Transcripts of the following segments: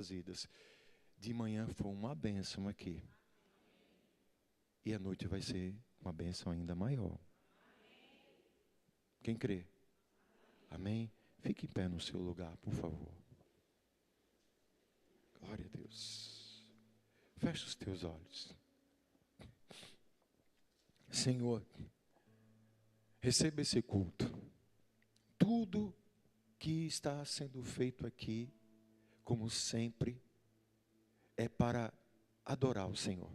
vidas. De manhã foi uma bênção aqui. E à noite vai ser uma bênção ainda maior. Quem crê? Amém? Fique em pé no seu lugar, por favor. Glória a Deus. Feche os teus olhos. Senhor, receba esse culto. Tudo que está sendo feito aqui, como sempre, é para adorar o Senhor.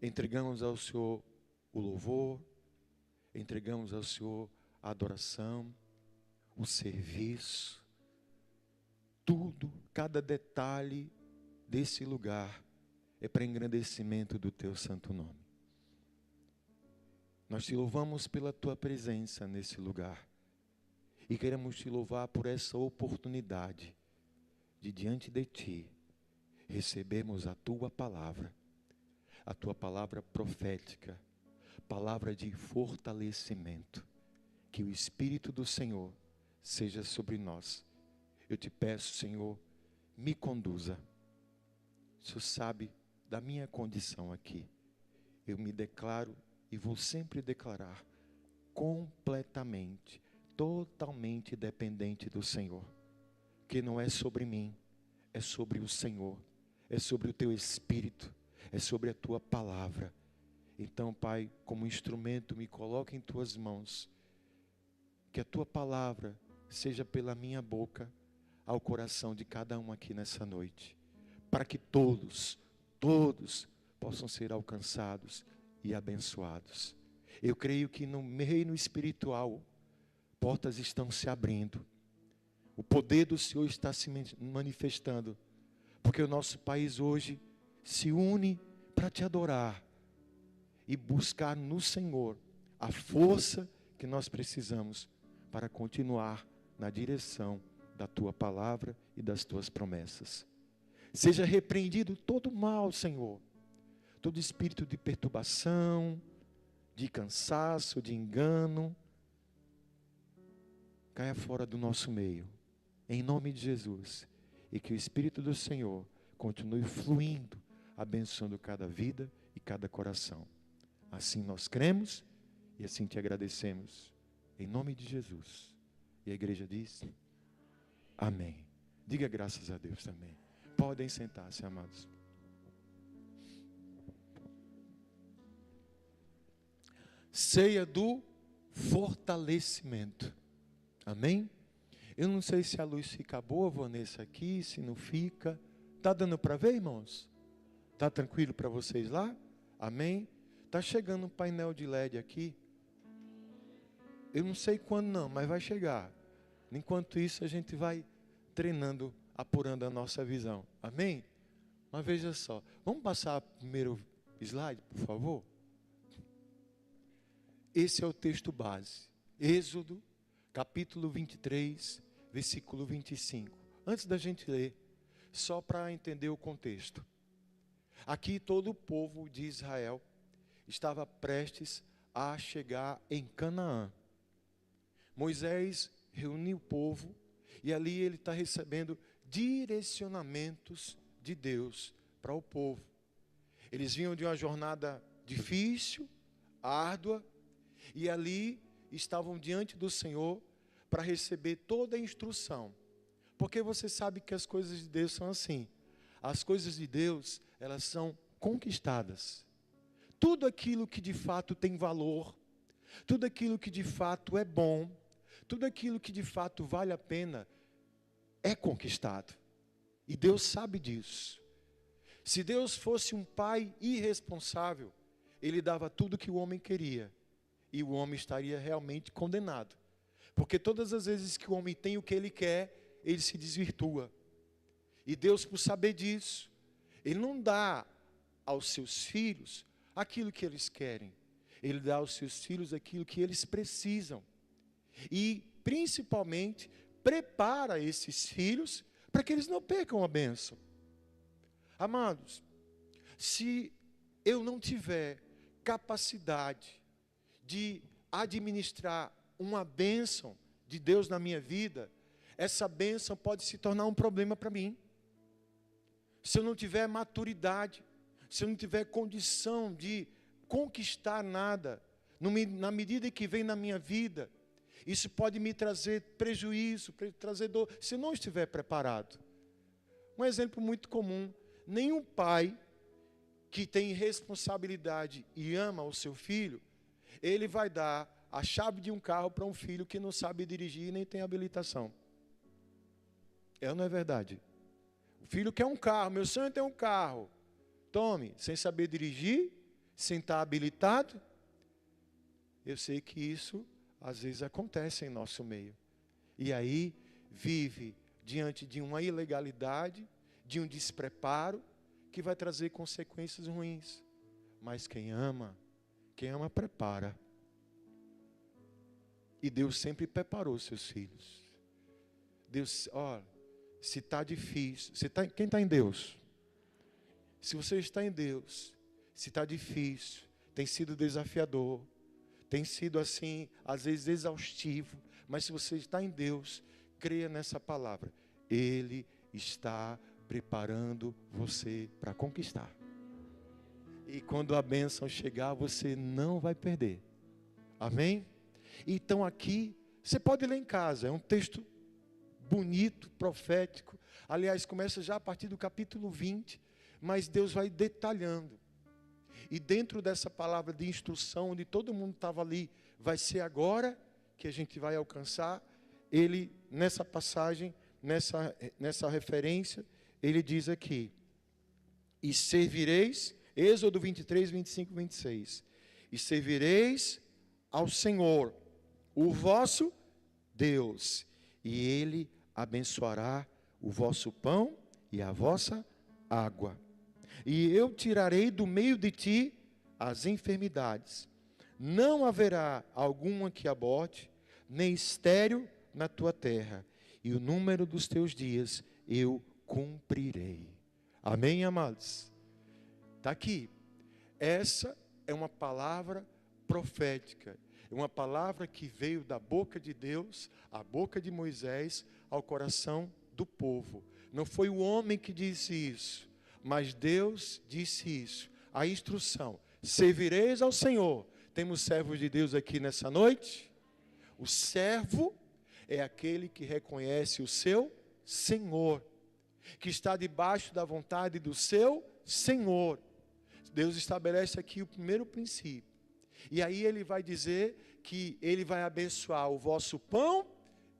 Entregamos ao Senhor o louvor, entregamos ao Senhor a adoração, o serviço, tudo, cada detalhe desse lugar é para engrandecimento do Teu santo nome. Nós te louvamos pela Tua presença nesse lugar e queremos te louvar por essa oportunidade de diante de Ti recebermos a Tua palavra profética, palavra de fortalecimento. Que o Espírito do Senhor seja sobre nós. Eu te peço, Senhor, me conduza. O Senhor sabe da minha condição aqui. Eu me declaro e vou sempre declarar completamente, totalmente dependente do Senhor. Que não é sobre mim, é sobre o Senhor, é sobre o Teu Espírito, é sobre a Tua palavra. Então, Pai, como instrumento, me coloca em Tuas mãos. Que a Tua palavra seja pela minha boca ao coração de cada um aqui nessa noite. Para que todos possam ser alcançados e abençoados. Eu creio que no reino espiritual, portas estão se abrindo. O poder do Senhor está se manifestando. Porque o nosso país hoje se une para Te adorar e buscar no Senhor a força que nós precisamos para continuar na direção da Tua palavra e das Tuas promessas. Seja repreendido todo mal, Senhor. Todo espírito de perturbação, de cansaço, de engano, caia fora do nosso meio, em nome de Jesus. E que o Espírito do Senhor continue fluindo, abençoando cada vida e cada coração. Assim nós cremos e assim Te agradecemos. Em nome de Jesus. E a igreja diz: amém. Diga graças a Deus também. Podem sentar-se, amados. Ceia do fortalecimento. Amém? Eu não sei se a luz fica boa, Vanessa, aqui, se não fica. Está dando para ver, irmãos? Está tranquilo para vocês lá? Amém? Está chegando um painel de LED aqui. Eu não sei quando não, mas vai chegar. Enquanto isso, a gente vai treinando, apurando a nossa visão. Amém? Mas veja só. Vamos passar o primeiro slide, por favor? Esse é o texto base. Êxodo, capítulo 23, versículo 25. Antes da gente ler, só para entender o contexto. Aqui todo o povo de Israel estava prestes a chegar em Canaã. Moisés reuniu o povo e ali ele está recebendo direcionamentos de Deus para o povo. Eles vinham de uma jornada difícil, árdua, e ali estavam diante do Senhor para receber toda a instrução. Porque você sabe que as coisas de Deus são assim. As coisas de Deus, elas são conquistadas. Tudo aquilo que de fato tem valor, tudo aquilo que de fato é bom, tudo aquilo que de fato vale a pena, é conquistado. E Deus sabe disso. Se Deus fosse um pai irresponsável, Ele dava tudo que o homem queria. E o homem estaria realmente condenado. Porque todas as vezes que o homem tem o que ele quer, ele se desvirtua. E Deus, por saber disso, Ele não dá aos seus filhos aquilo que eles querem. Ele dá aos seus filhos aquilo que eles precisam. E, principalmente, prepara esses filhos para que eles não percam a bênção. Amados, se eu não tiver capacidade de administrar uma bênção de Deus na minha vida, essa bênção pode se tornar um problema para mim. se eu não tiver maturidade, se eu não tiver condição de conquistar nada, na medida que vem na minha vida, isso pode me trazer prejuízo, trazer dor, se eu não estiver preparado. Um exemplo muito comum: nenhum pai que tem responsabilidade e ama o seu filho, ele vai dar a chave de um carro para um filho que não sabe dirigir e nem tem habilitação. É ou não é verdade? O filho quer um carro, meu sonho é ter um carro. Tome, sem saber dirigir, sem estar habilitado. Eu sei que isso às vezes acontece em nosso meio. E aí vive diante de uma ilegalidade, de um despreparo, que vai trazer consequências ruins. Mas quem ama prepara. E Deus sempre preparou seus filhos. Deus, olha, se está difícil, quem está em Deus? Se você está em Deus, se está difícil, tem sido desafiador, tem sido assim, às vezes exaustivo, mas se você está em Deus, creia nessa palavra. Ele está preparando você para conquistar. E quando a bênção chegar, você não vai perder. Amém? Então aqui, você pode ler em casa, é um texto bonito, profético. Aliás, começa já a partir do capítulo 20, mas Deus vai detalhando. E dentro dessa palavra de instrução, onde todo mundo estava ali, vai ser agora que a gente vai alcançar. Ele, nessa passagem, nessa referência, ele diz aqui: e servireis, Êxodo 23, 25, 26. E servireis ao Senhor, o vosso Deus, e Ele abençoará o vosso pão e a vossa água. E eu tirarei do meio de ti as enfermidades. Não haverá alguma que aborte, nem estéril na tua terra. E o número dos teus dias eu cumprirei. Amém, amados? Está aqui. Essa é uma palavra profética. É uma palavra que veio da boca de Deus, à boca de Moisés, ao coração do povo. Não foi o homem que disse isso, mas Deus disse isso. A instrução: servireis ao Senhor. Temos servos de Deus aqui nessa noite? O servo é aquele que reconhece o seu Senhor, que está debaixo da vontade do seu Senhor. Deus estabelece aqui o primeiro princípio. E aí ele vai dizer que ele vai abençoar o vosso pão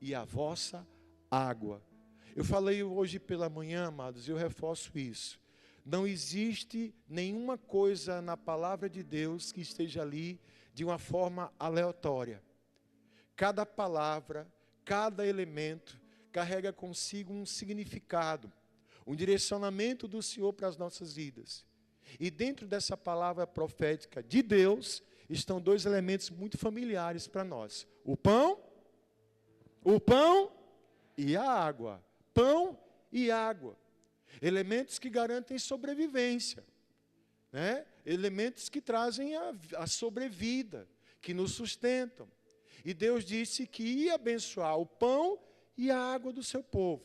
e a vossa água. Eu falei hoje pela manhã, amados, e eu reforço isso. Não existe nenhuma coisa na palavra de Deus que esteja ali de uma forma aleatória. Cada palavra, cada elemento carrega consigo um significado, um direcionamento do Senhor para as nossas vidas. E dentro dessa palavra profética de Deus, estão dois elementos muito familiares para nós: o pão e a água. Pão e água. Elementos que garantem sobrevivência, né? Elementos que trazem a sobrevida, que nos sustentam. E Deus disse que ia abençoar o pão e a água do seu povo.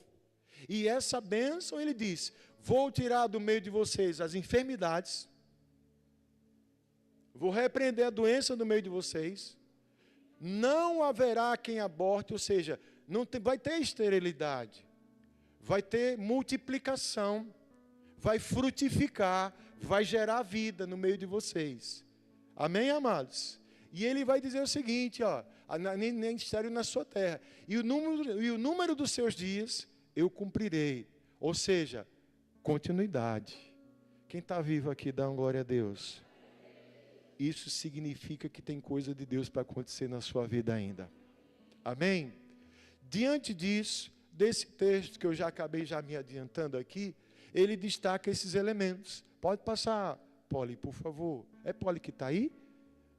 E essa bênção, ele disse: vou tirar do meio de vocês as enfermidades, vou repreender a doença do meio de vocês, não haverá quem aborte, ou seja, vai ter esterilidade, vai ter multiplicação, vai frutificar, vai gerar vida no meio de vocês. Amém, amados? E ele vai dizer o seguinte, ó, nem estéril na sua terra, e o número dos seus dias eu cumprirei. Ou seja, continuidade. Quem está vivo aqui, dá uma glória a Deus. Isso significa que tem coisa de Deus para acontecer na sua vida ainda. Amém? Diante disso, desse texto que eu já acabei me adiantando aqui, ele destaca esses elementos. Pode passar, Poli, por favor. É Poli que está aí?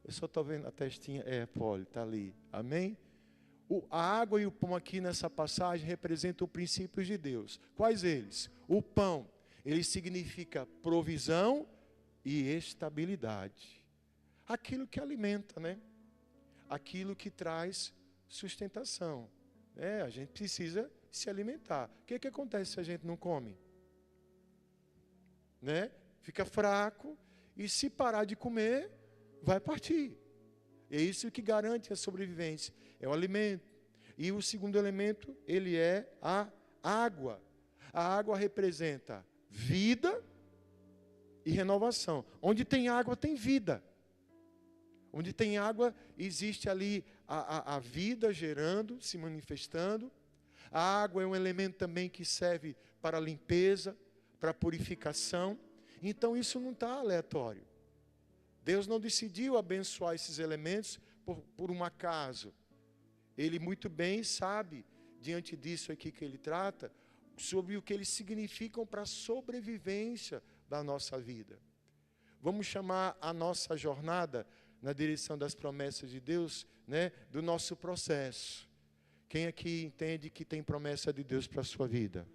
Eu só estou vendo a testinha. É, Poli, está ali. Amém? A água e o pão aqui nessa passagem representam princípios de Deus. Quais eles? O pão, ele significa provisão e estabilidade. Aquilo que alimenta, né? Aquilo que traz sustentação. A gente precisa se alimentar. O que acontece se a gente não come? né? Fica fraco e se parar de comer, vai partir. É isso que garante a sobrevivência, é o alimento. E o segundo elemento, ele é a água. A água representa vida e renovação. Onde tem água, tem vida. Onde tem água, existe ali a vida gerando, se manifestando. A água é um elemento também que serve para limpeza, para purificação. Então isso não está aleatório. Deus não decidiu abençoar esses elementos por um acaso. Ele muito bem sabe, diante disso aqui que ele trata, sobre o que eles significam para a sobrevivência da nossa vida. Vamos chamar a nossa jornada na direção das promessas de Deus, né, do nosso processo. Quem aqui entende que tem promessa de Deus para a sua vida?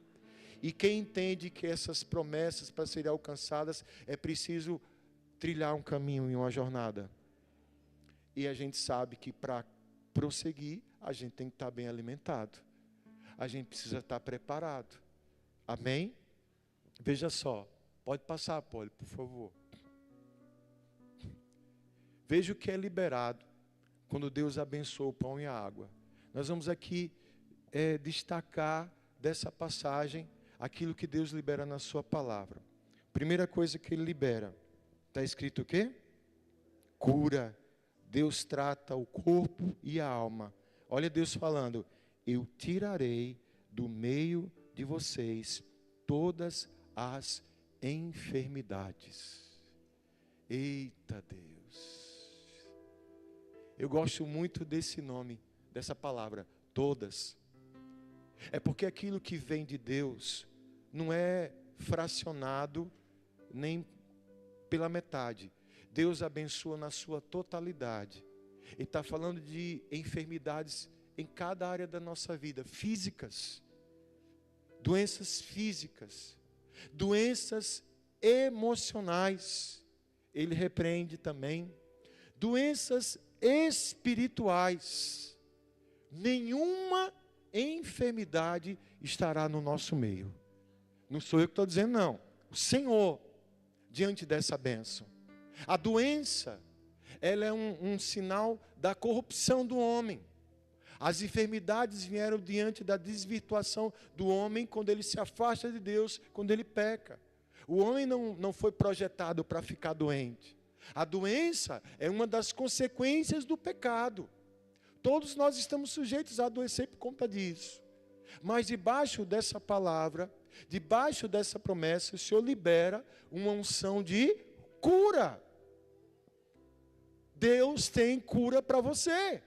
E quem entende que essas promessas, para serem alcançadas, é preciso trilhar um caminho e uma jornada. E a gente sabe que para prosseguir, a gente tem que estar bem alimentado. A gente precisa estar preparado. Amém? Veja só. Pode passar, Poli, por favor. Veja o que é liberado quando Deus abençoa o pão e a água. Nós vamos aqui destacar dessa passagem aquilo que Deus libera na sua palavra. Primeira coisa que Ele libera. Está escrito o quê? Cura. Deus trata o corpo e a alma. Olha Deus falando, eu tirarei do meio de vocês todas as enfermidades. Eita Deus. Eu gosto muito desse nome, dessa palavra, todas. É porque aquilo que vem de Deus não é fracionado nem pela metade. Deus abençoa na sua totalidade. Ele está falando de enfermidades em cada área da nossa vida, físicas, doenças físicas, doenças emocionais. Ele repreende também doenças espirituais. Nenhuma enfermidade estará no nosso meio. Não sou eu que estou dizendo, não. O Senhor, diante dessa bênção. A doença, ela é um sinal da corrupção do homem. As enfermidades vieram diante da desvirtuação do homem quando ele se afasta de Deus, quando ele peca. O homem não foi projetado para ficar doente. A doença é uma das consequências do pecado. Todos nós estamos sujeitos a adoecer por conta disso. Mas debaixo dessa palavra, debaixo dessa promessa, o Senhor libera uma unção de cura. Deus tem cura para você.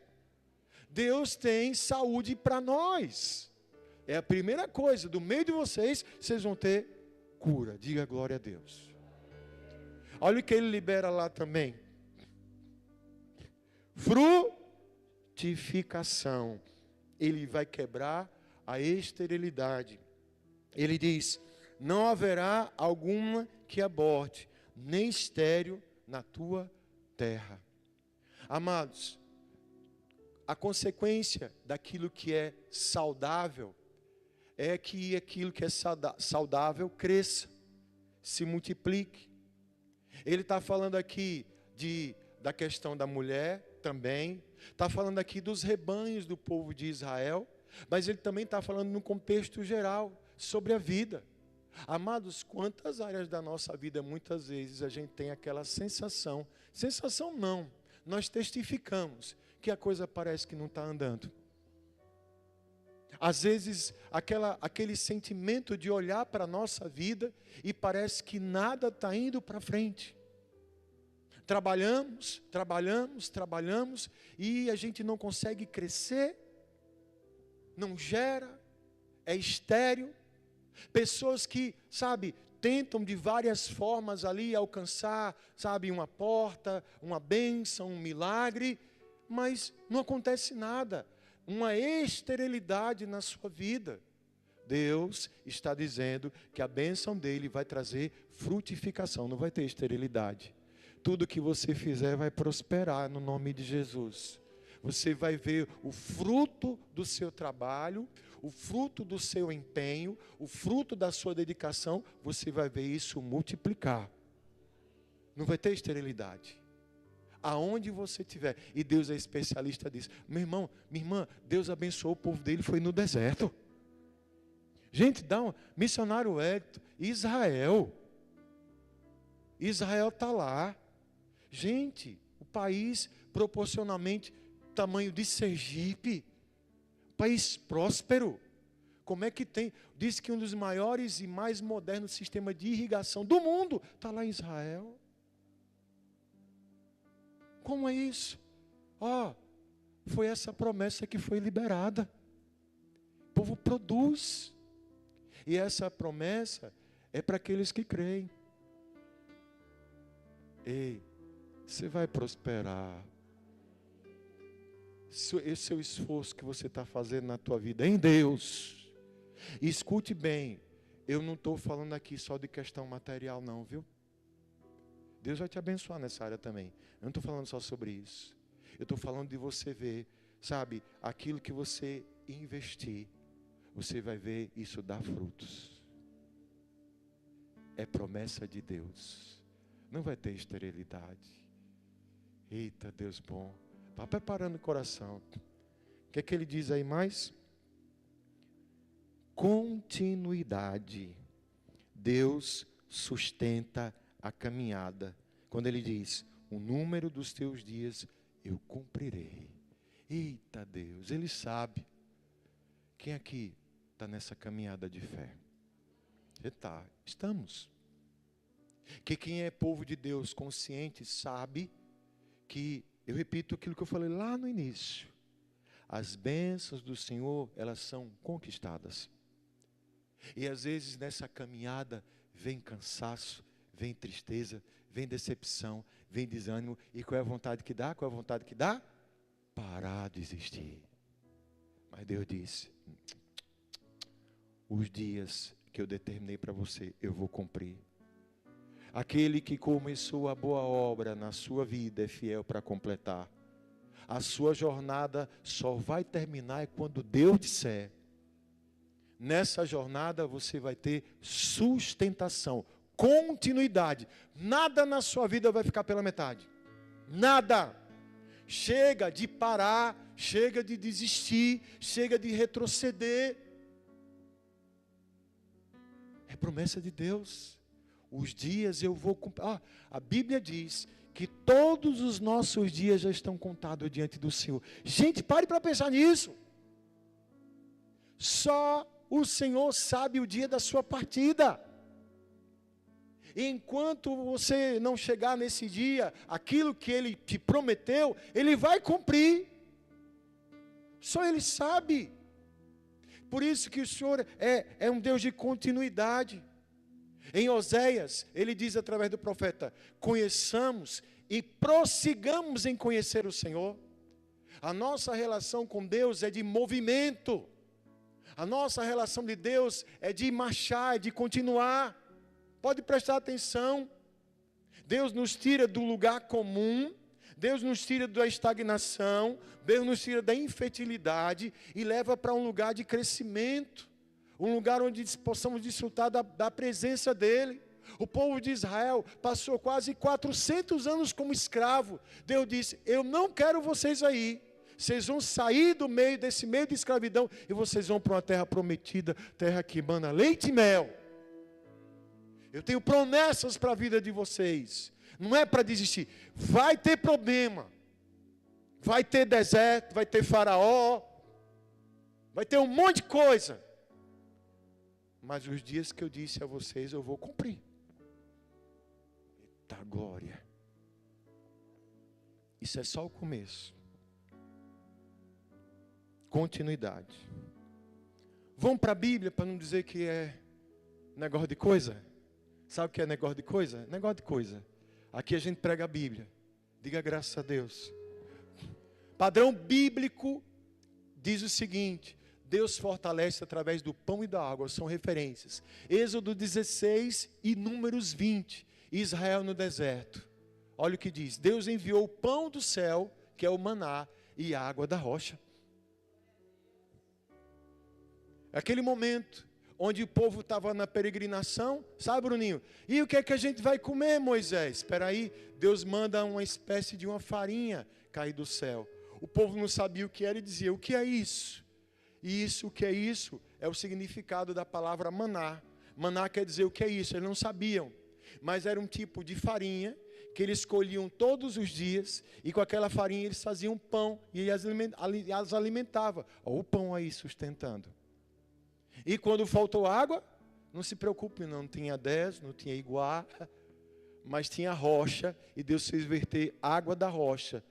Deus tem saúde para nós. É a primeira coisa, do meio de vocês, vocês vão ter cura. Diga glória a Deus. Olha o que Ele libera lá também. Frutificação. Ele vai quebrar a esterilidade. Ele diz, não haverá alguma que aborte, nem estéril na tua terra. Amados, a consequência daquilo que é saudável é que aquilo que é saudável cresça, se multiplique. Ele está falando aqui da questão da mulher também, está falando aqui dos rebanhos do povo de Israel, mas ele também está falando no contexto geral, sobre a vida. Amados, quantas áreas da nossa vida muitas vezes a gente tem aquela sensação não, nós testificamos que a coisa parece que não está andando. Às vezes, aquele sentimento de olhar para a nossa vida e parece que nada está indo para frente. Trabalhamos e a gente não consegue crescer, não gera, é estéril. Pessoas que, tentam de várias formas ali alcançar, uma porta, uma bênção, um milagre, mas não acontece nada. Uma esterilidade na sua vida. Deus está dizendo que a bênção dele vai trazer frutificação, não vai ter esterilidade. Tudo que você fizer vai prosperar no nome de Jesus. Você vai ver o fruto do seu trabalho, o fruto do seu empenho, o fruto da sua dedicação. Você vai ver isso multiplicar. Não vai ter esterilidade. Aonde você estiver. E Deus é especialista disso. Meu irmão, minha irmã, Deus abençoou o povo dele, foi no deserto. Gente, missionário Hélito, Israel. Israel está lá. Gente, o país proporcionalmente tamanho de Sergipe. País próspero. Como é que tem? Diz que um dos maiores e mais modernos sistemas de irrigação do mundo está lá em Israel. Como é isso? Foi essa promessa que foi liberada. O povo produz. E essa promessa é para aqueles que creem. Ei, você vai prosperar. Esse é o esforço que você está fazendo na tua vida em Deus. E escute bem, eu não estou falando aqui só de questão material não, viu? Deus vai te abençoar nessa área também. Eu não estou falando só sobre isso. Eu estou falando de você ver, sabe, aquilo que você investir, você vai ver isso dar frutos. É promessa de Deus. Não vai ter esterilidade. Eita, Deus bom. Vá preparando o coração. O que é que ele diz aí mais? Continuidade. Deus sustenta a caminhada. Quando ele diz, o número dos teus dias eu cumprirei. Eita Deus, ele sabe. Quem aqui está nessa caminhada de fé? Estamos. Que quem é povo de Deus consciente sabe que, eu repito aquilo que eu falei lá no início, as bênçãos do Senhor, elas são conquistadas. E às vezes nessa caminhada vem cansaço, vem tristeza, vem decepção, vem desânimo. E qual é a vontade que dá? Qual é a vontade que dá? Parar de existir. Mas Deus disse, os dias que eu determinei para você, eu vou cumprir. Aquele que começou a boa obra na sua vida é fiel para completar. A sua jornada só vai terminar quando Deus disser. Nessa jornada você vai ter sustentação, continuidade. Nada na sua vida vai ficar pela metade. Nada. Chega de parar, chega de desistir, chega de retroceder. É promessa de Deus. Os dias eu vou cumprir. A Bíblia diz que todos os nossos dias já estão contados diante do Senhor. Gente, pare para pensar nisso. Só o Senhor sabe o dia da sua partida. Enquanto você não chegar nesse dia, aquilo que Ele te prometeu, Ele vai cumprir. Só Ele sabe. Por isso que o Senhor é um Deus de continuidade. Em Oséias, ele diz através do profeta, conheçamos e prossigamos em conhecer o Senhor. A nossa relação com Deus é de movimento. A nossa relação de Deus é de marchar, é de continuar. Pode prestar atenção. Deus nos tira do lugar comum, Deus nos tira da estagnação, Deus nos tira da infertilidade e leva para um lugar de crescimento. Um lugar onde possamos desfrutar da presença dEle. O povo de Israel passou quase 400 anos como escravo. Deus disse, eu não quero vocês aí. Vocês vão sair do meio desse meio de escravidão e vocês vão para uma terra prometida, terra que emana leite e mel. Eu tenho promessas para a vida de vocês. Não é para desistir. Vai ter problema. Vai ter deserto, vai ter faraó. Vai ter um monte de coisa. Mas os dias que eu disse a vocês, eu vou cumprir. Eita glória. Isso é só o começo. Continuidade. Vamos para a Bíblia para não dizer que é negócio de coisa. Sabe o que é negócio de coisa? Negócio de coisa. Aqui a gente prega a Bíblia. Diga graças a Deus. Padrão bíblico diz o seguinte: Deus fortalece através do pão e da água, são referências. Êxodo 16 e Números 20, Israel no deserto. Olha o que diz, Deus enviou o pão do céu, que é o maná, e água da rocha. Aquele momento onde o povo estava na peregrinação, sabe, Bruninho? E o que é que a gente vai comer, Moisés? Espera aí, Deus manda uma espécie de uma farinha cair do céu. O povo não sabia o que era e dizia, o que é isso? E isso, o que é isso? É o significado da palavra maná. Maná quer dizer o que é isso, eles não sabiam. Mas era um tipo de farinha que eles colhiam todos os dias, e com aquela farinha eles faziam pão, e as alimentavam. Olha o pão aí sustentando. E quando faltou água, não se preocupe, não tinha 10, não tinha iguá, mas tinha rocha, e Deus fez verter água da rocha,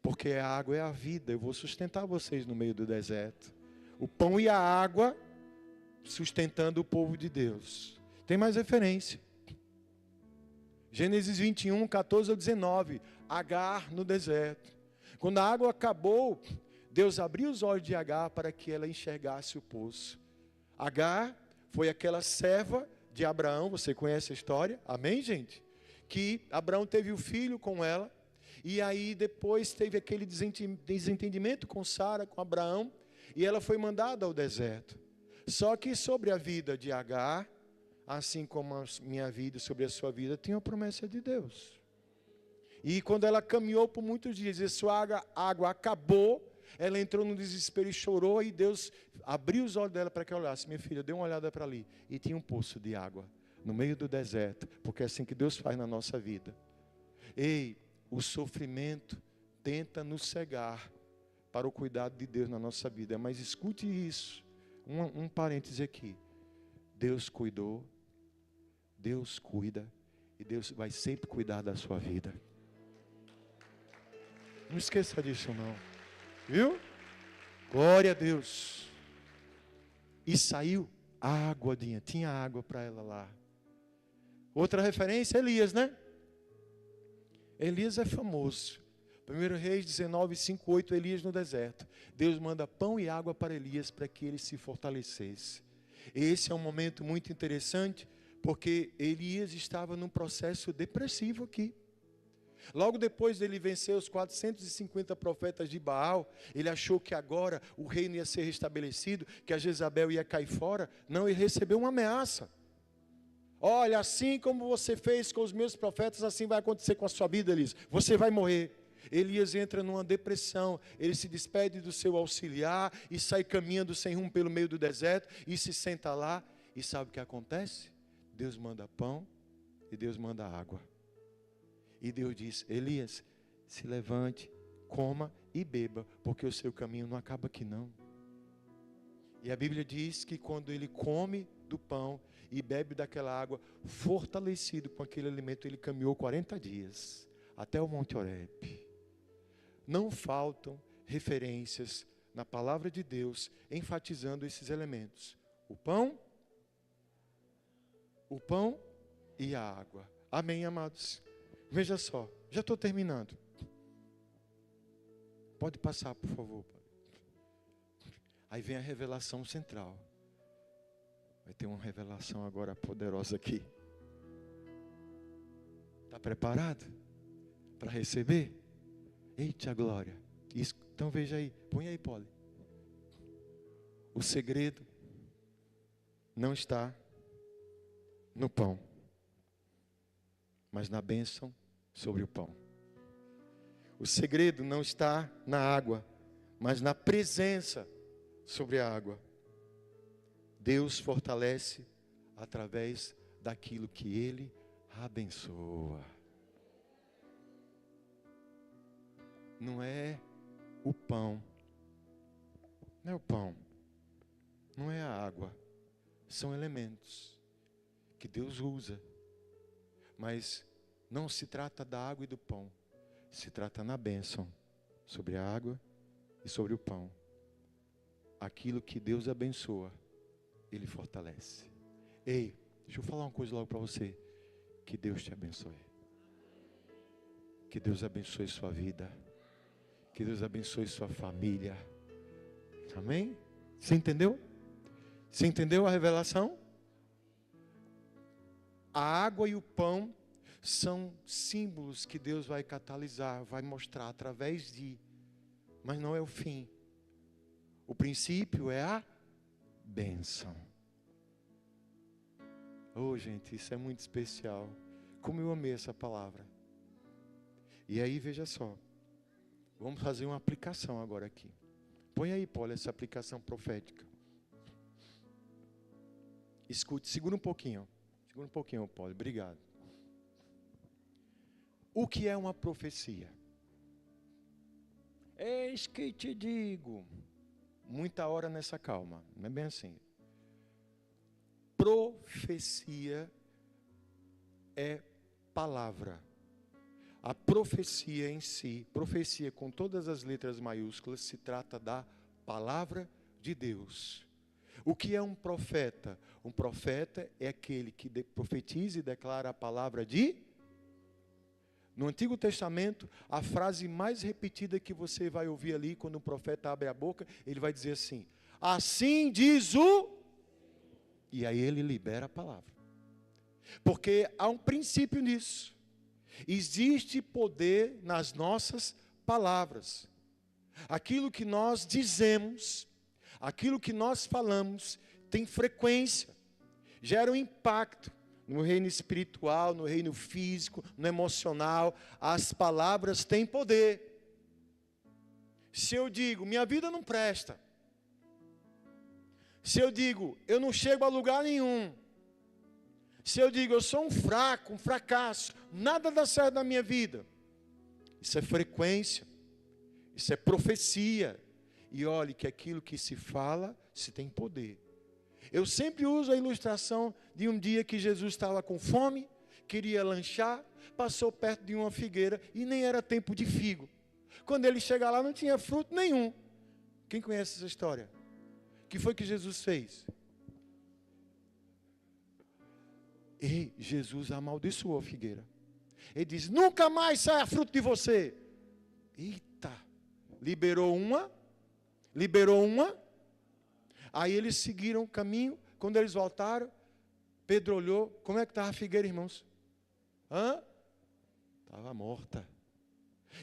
porque a água é a vida. Eu vou sustentar vocês no meio do deserto. O pão e a água sustentando o povo de Deus. Tem mais referência. Gênesis 21, 14 ao 19. Agar no deserto. Quando a água acabou, Deus abriu os olhos de Agar para que ela enxergasse o poço. Agar foi aquela serva de Abraão, você conhece a história? Amém, gente? Que Abraão teve o filho com ela, e aí depois teve aquele desentendimento com Sara, com Abraão, e ela foi mandada ao deserto. Só que sobre a vida de Agar, assim como a minha vida, sobre a sua vida, tinha a promessa de Deus. E quando ela caminhou por muitos dias, e sua água acabou, ela entrou no desespero e chorou, e Deus abriu os olhos dela para que ela olhasse. Minha filha, dê uma olhada para ali. E tinha um poço de água no meio do deserto, porque é assim que Deus faz na nossa vida. Ei, o sofrimento tenta nos cegar para o cuidado de Deus na nossa vida. Mas escute isso, um parêntese aqui. Deus cuidou, Deus cuida, e Deus vai sempre cuidar da sua vida. Não esqueça disso não. Viu? Glória a Deus. E saiu água, tinha água para ela lá. Outra referência, Elias, né? Elias é famoso. 1 Reis 19, 5, 8, Elias no deserto. Deus manda pão e água para Elias para que ele se fortalecesse. Esse é um momento muito interessante, porque Elias estava num processo depressivo aqui. Logo depois dele vencer os 450 profetas de Baal, ele achou que agora o reino ia ser restabelecido, que a Jezabel ia cair fora. Não, ele recebeu uma ameaça. Olha, assim como você fez com os meus profetas, assim vai acontecer com a sua vida, Elias. Você vai morrer. Elias entra numa depressão, ele se despede do seu auxiliar e sai caminhando sem rumo pelo meio do deserto e se senta lá. E sabe o que acontece? Deus manda pão e Deus manda água. E Deus diz, Elias, se levante, coma e beba, porque o seu caminho não acaba aqui não. E a Bíblia diz que quando ele come do pão e bebe daquela água, fortalecido com aquele alimento, ele caminhou 40 dias, até o Monte Horebe. Não faltam referências na palavra de Deus, enfatizando esses elementos. O pão e a água. Amém, amados? Veja só, já estou terminando. Pode passar, por favor. Aí vem a revelação central. Vai ter uma revelação agora poderosa aqui. Está preparado para receber? Eita glória. Isso, então veja aí, põe aí, Poli. O segredo não está no pão, mas na bênção sobre o pão. O segredo não está na água, mas na presença sobre a água. Deus fortalece através daquilo que Ele abençoa. Não é o pão, não é o pão, não é a água, são elementos que Deus usa, mas não se trata da água e do pão, se trata na bênção sobre a água e sobre o pão. Aquilo que Deus abençoa, Ele fortalece. Ei, deixa eu falar uma coisa logo para você. Que Deus te abençoe. Que Deus abençoe sua vida. Que Deus abençoe sua família. Amém? Você entendeu? Você entendeu a revelação? A água e o pão são símbolos que Deus vai catalisar, vai mostrar através de mas não é o fim. O princípio é a bênção. Oh, gente, isso é muito especial. Como eu amei essa palavra. E aí, veja só. Vamos fazer uma aplicação agora aqui. Põe aí, Paulo, essa aplicação profética. Escute, segura um pouquinho. Segura um pouquinho, Paulo. Obrigado. O que é uma profecia? Eis que te digo. Muita hora nessa calma. Não é bem assim. Profecia é palavra. A profecia em si, profecia com todas as letras maiúsculas, se trata da palavra de Deus. O que é um profeta? Um profeta é aquele que profetiza e declara a palavra de... No Antigo Testamento, a frase mais repetida que você vai ouvir ali, quando o profeta abre a boca, ele vai dizer assim: assim diz o... E aí ele libera a palavra. Porque há um princípio nisso. Existe poder nas nossas palavras. Aquilo que nós dizemos, aquilo que nós falamos, tem frequência, gera um impacto no reino espiritual, no reino físico, no emocional. As palavras têm poder. Se eu digo, minha vida não presta. Se eu digo, eu não chego a lugar nenhum. Se eu digo, eu sou um fraco, um fracasso, nada dá certo na minha vida. Isso é frequência, isso é profecia. E olhe que aquilo que se fala, se tem poder. Eu sempre uso a ilustração de um dia que Jesus estava com fome, queria lanchar, passou perto de uma figueira e nem era tempo de figo. Quando ele chega lá, não tinha fruto nenhum. Quem conhece essa história? O que foi que Jesus fez? E Jesus amaldiçoou a figueira. Ele diz, nunca mais saia fruto de você. Eita, liberou uma. Aí eles seguiram o caminho. Quando eles voltaram, Pedro olhou. Como é que estava a figueira, irmãos? Estava morta.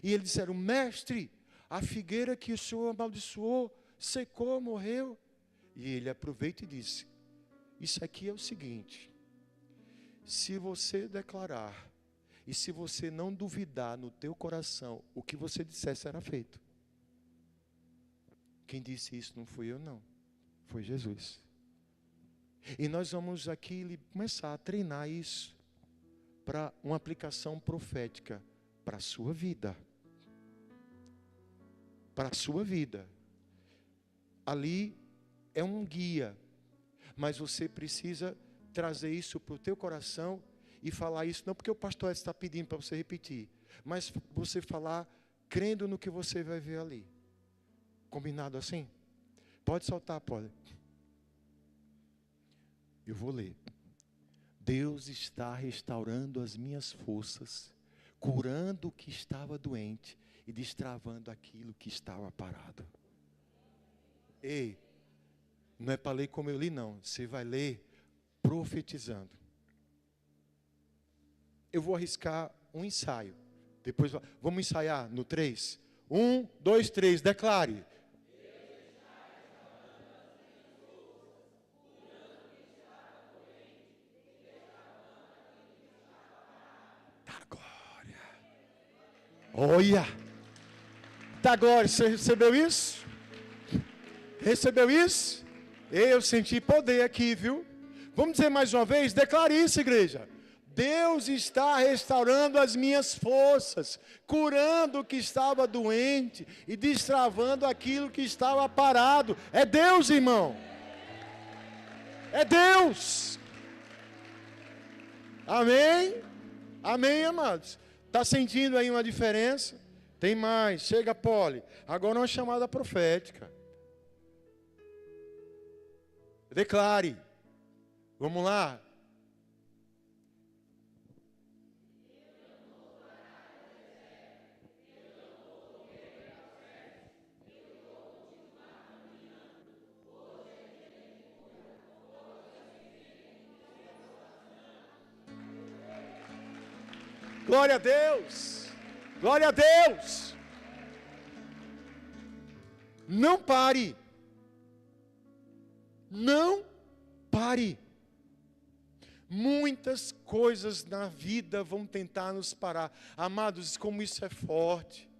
E eles disseram, mestre, a figueira que o Senhor amaldiçoou, secou, morreu. E ele aproveita e disse, isso aqui é o seguinte. Se você declarar, e se você não duvidar no teu coração, o que você disser será feito. Quem disse isso não fui eu não, foi Jesus. E nós vamos aqui começar a treinar isso, para uma aplicação profética, para a sua vida. Para a sua vida. Ali é um guia, mas você precisa trazer isso para o teu coração e falar isso, não porque o pastor está pedindo para você repetir, mas você falar crendo no que você vai ver ali. Combinado assim? Pode soltar, pode. Eu vou ler. Deus está restaurando as minhas forças, curando o que estava doente e destravando aquilo que estava parado. Ei, não é para ler como eu li não, você vai ler profetizando. Eu vou arriscar um ensaio. Depois vamos ensaiar no 3. 1, 2, 3, declare. Dá glória. Olha. Dá glória. Você recebeu isso? Recebeu isso? Eu senti poder aqui, viu? Vamos dizer mais uma vez? Declare isso, igreja. Deus está restaurando as minhas forças, curando o que estava doente e destravando aquilo que estava parado. É Deus, irmão. É Deus. Amém? Amém, amados? Está sentindo aí uma diferença? Tem mais. Chega, Poli. Agora uma chamada profética. Declare. Vamos lá. Glória a Deus. Glória a Deus. Não pare. Não pare. Muitas coisas na vida vão tentar nos parar. Amados, como isso é forte.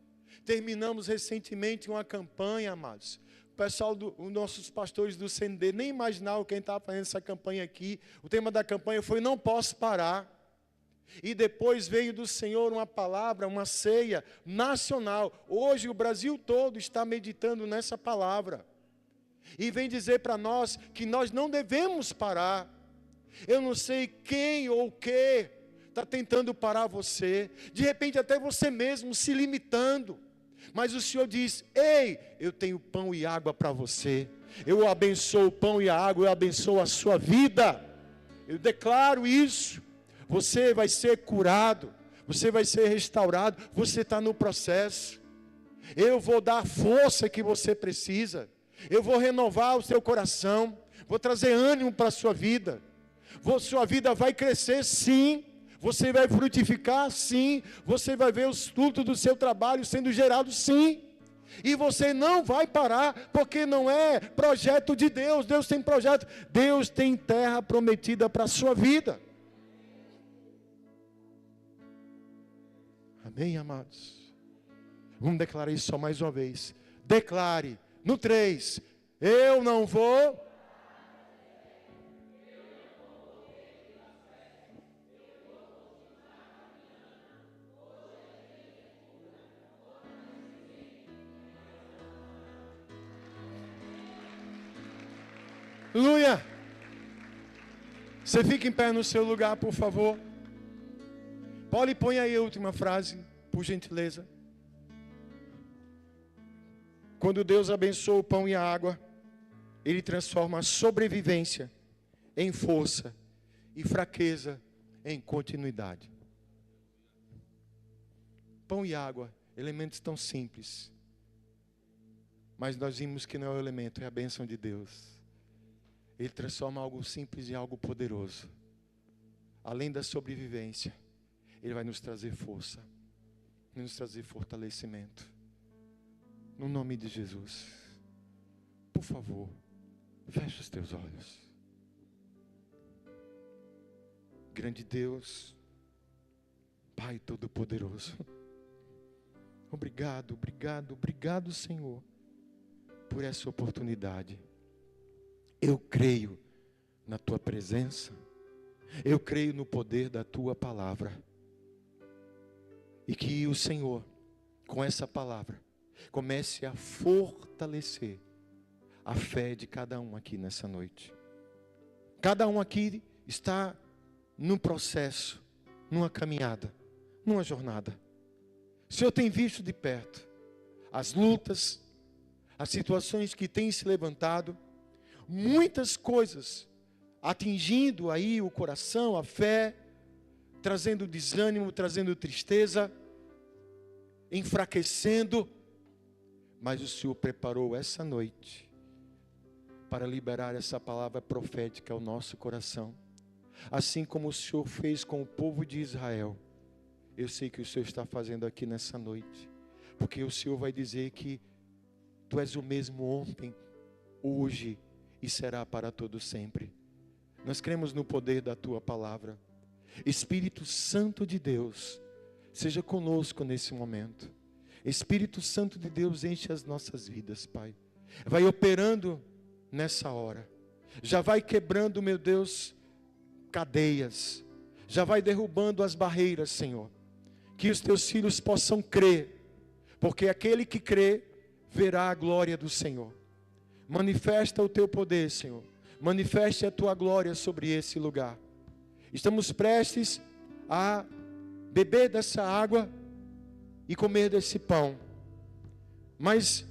Terminamos recentemente uma campanha, amados. O pessoal, os nossos pastores do CND, nem imaginavam quem estava fazendo essa campanha aqui. O tema da campanha foi Não Posso Parar. E depois veio do Senhor uma palavra, uma ceia nacional. Hoje o Brasil todo está meditando nessa palavra. E vem dizer para nós que nós não devemos parar. Eu não sei quem ou o que está tentando parar você. De repente até você mesmo se limitando. Mas o Senhor diz, ei, eu tenho pão e água para você. Eu abençoo o pão e a água, eu abençoo a sua vida. Eu declaro isso. Você vai ser curado. Você vai ser restaurado. Você está no processo. Eu vou dar a força que você precisa. Eu vou renovar o seu coração. Vou trazer ânimo para a sua vida. Sua vida vai crescer, sim. Você vai frutificar, sim. Você vai ver os frutos do seu trabalho sendo gerados, sim. E você não vai parar, porque não é projeto de Deus. Deus tem projeto. Deus tem terra prometida para a sua vida. Amém, amados? Vamos declarar isso só mais uma vez. Declare. No 3. Eu não vou... Aleluia. Você fica em pé no seu lugar, por favor. Paulo, põe aí a última frase, por gentileza. Quando Deus abençoa o pão e a água, Ele transforma a sobrevivência em força e fraqueza em continuidade. Pão e água, elementos tão simples. Mas nós vimos que não é o elemento, é a bênção de Deus. Ele transforma algo simples em algo poderoso. Além da sobrevivência, Ele vai nos trazer força, vai nos trazer fortalecimento. No nome de Jesus. Por favor, feche os teus olhos. Grande Deus, Pai Todo-Poderoso. Obrigado, obrigado, obrigado, Senhor, por essa oportunidade. Eu creio na Tua presença. Eu creio no poder da Tua palavra. E que o Senhor, com essa palavra, comece a fortalecer a fé de cada um aqui nessa noite. Cada um aqui está num processo, numa caminhada, numa jornada. O Senhor tem visto de perto as lutas, as situações que têm se levantado, muitas coisas atingindo aí o coração, a fé, trazendo desânimo, trazendo tristeza, enfraquecendo. Mas o Senhor preparou essa noite para liberar essa palavra profética ao nosso coração. Assim como o Senhor fez com o povo de Israel, eu sei que o Senhor está fazendo aqui nessa noite. Porque o Senhor vai dizer que Tu és o mesmo ontem, hoje e será para todo sempre. Nós cremos no poder da Tua palavra. Espírito Santo de Deus, seja conosco nesse momento. Espírito Santo de Deus, enche as nossas vidas, Pai. Vai operando nessa hora. Já vai quebrando, meu Deus, cadeias. Já vai derrubando as barreiras, Senhor. Que os Teus filhos possam crer. Porque aquele que crê, verá a glória do Senhor. Manifesta o Teu poder, Senhor. Manifeste a Tua glória sobre esse lugar. Estamos prestes a beber dessa água e comer desse pão. Mas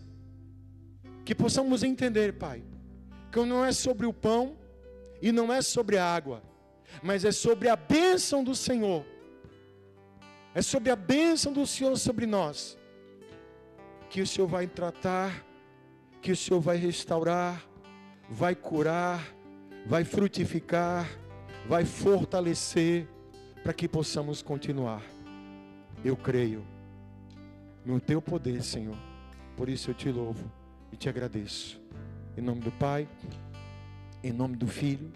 que possamos entender, Pai, que não é sobre o pão e não é sobre a água, mas é sobre a bênção do Senhor. É sobre a bênção do Senhor sobre nós. Que o Senhor vai tratar, que o Senhor vai restaurar, vai curar, vai frutificar, vai fortalecer, para que possamos continuar. Eu creio no Teu poder, Senhor. Por isso eu Te louvo e te agradeço. Em nome do Pai, em nome do Filho,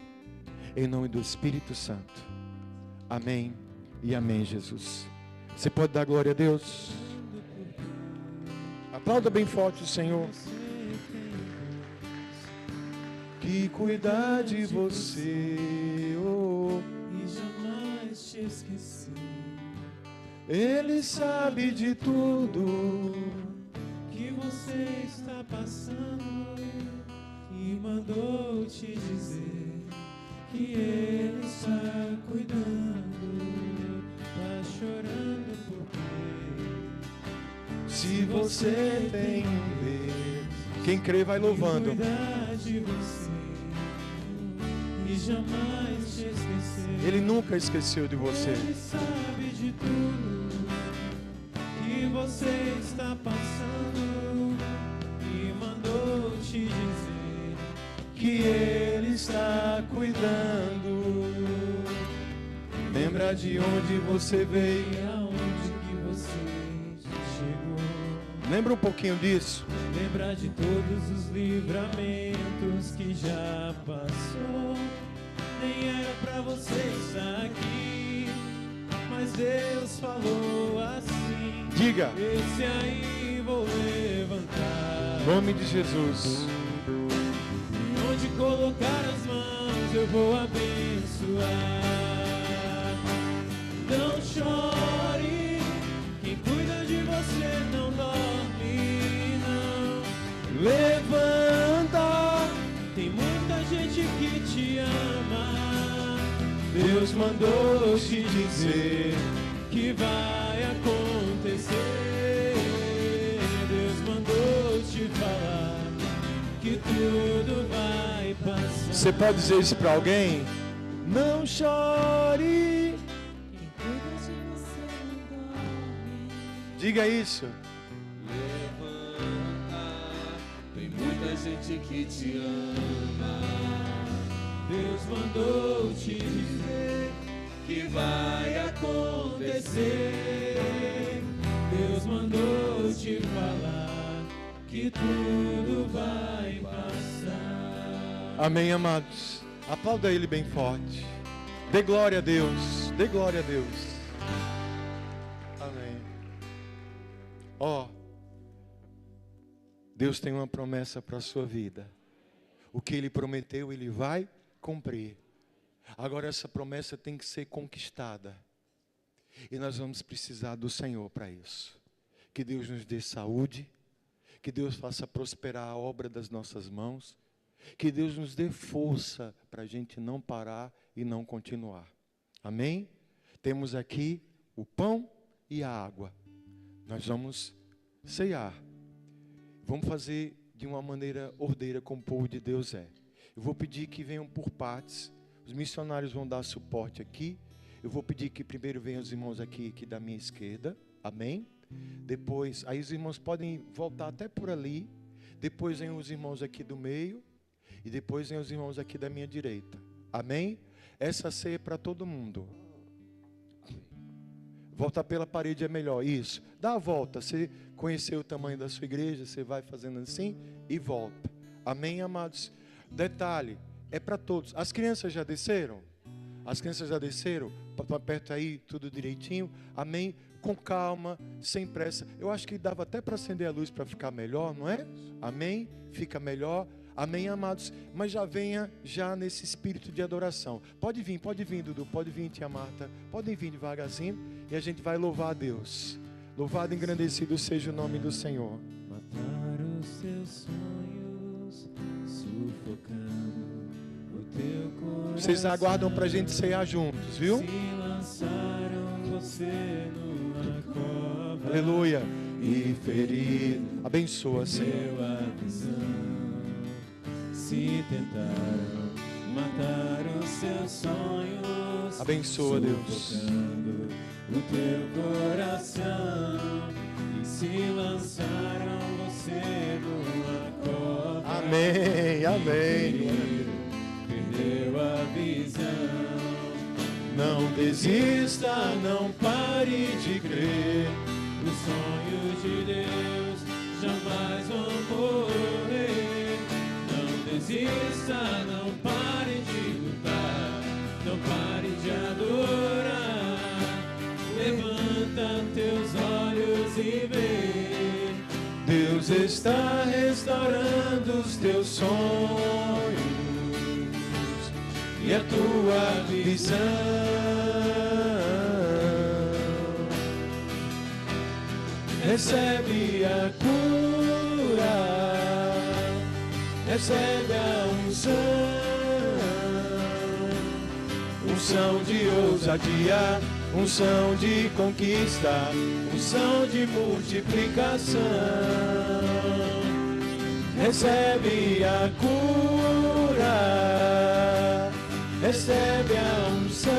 em nome do Espírito Santo. Amém e amém, Jesus. Você pode dar glória a Deus? Aplauda bem forte o Senhor. Que cuidar de você, oh, e jamais te esqueci. Ele sabe de tudo Que você está passando e mandou te dizer que Ele está cuidando. Tá chorando por quê? se você tem um Deus. Quem crê vai louvando. Que cuidar de você e jamais te esquecer. Ele nunca esqueceu de você. Ele sabe de tudo que você está passando e mandou te dizer Que Ele está cuidando. Lembra de onde você veio. e aonde que você chegou. Lembra um pouquinho disso. Lembra de todos os livramentos que já passou. Nem era pra você estar aqui, mas Deus falou assim: Diga. esse aí vou levantar. Em nome de Jesus. Onde colocar as mãos eu vou abençoar. Não chore, quem cuida de você não dorme, não. Levanta, tem muita gente que te ama. Deus mandou te dizer que vai acontecer. Deus mandou te falar que tudo vai passar. Você pode dizer isso para alguém? Não chore. Quem cuida de você não dorme. Diga isso. Levanta, tem muita gente que te ama. Deus mandou te dizer que vai acontecer. Deus mandou te falar que tudo vai passar. Amém, amados. Aplauda Ele bem forte. Dê glória a Deus. Dê glória a Deus. Amém. Ó, Deus tem uma promessa para a sua vida. O que Ele prometeu, Ele vai cumprir. Agora essa promessa tem que ser conquistada. E nós vamos precisar do Senhor para isso. Que Deus nos dê saúde. Que Deus faça prosperar a obra das nossas mãos. Que Deus nos dê força para a gente não parar e não continuar. Amém? Temos aqui o pão e a água. Nós vamos ceiar. Vamos fazer de uma maneira ordeira como o povo de Deus é. Eu vou pedir que venham por partes. Os missionários vão dar suporte aqui. Eu vou pedir que primeiro venham os irmãos aqui da minha esquerda. Amém? Depois, aí os irmãos podem voltar até por ali. Depois vem os irmãos aqui do meio. E depois vem os irmãos aqui da minha direita. Amém? Essa ceia é para todo mundo. Voltar pela parede é melhor. Isso. Dá a volta. Você conheceu o tamanho da sua igreja, você vai fazendo assim e volta. Amém, amados? Detalhe, é para todos. As crianças já desceram? As crianças já desceram? Para perto aí, tudo direitinho. Amém? Com calma, sem pressa. Eu acho que dava até para acender a luz para ficar melhor, não é? Amém? Fica melhor. Amém, amados? Mas já venha já nesse espírito de adoração. Pode vir, Dudu. Pode vir, tia Marta. Podem vir devagarzinho e a gente vai louvar a Deus. Louvado e engrandecido seja o nome do Senhor. Matar os teus sonhos, sufocando o teu coração. Vocês aguardam para a gente ceiar juntos, viu? Se lançaram você numa cova. Aleluia. E ferido. Abençoa, Senhor. Deu a visão. Se tentaram matar os seus sonhos. Abençoa, Deus. Sufocando o teu coração. E se lançaram você numa cova. Amém, amém. Perdeu a visão. Não desista, não pare de crer. Os sonhos de Deus jamais vão morrer. desista, não pare de lutar, não pare de adorar. Levanta teus olhos e vê, Deus está restaurando os teus sonhos e a tua visão. Recebe a cura, recebe a unção de ousadia, unção de conquista, unção de multiplicação. Recebe a cura, recebe a unção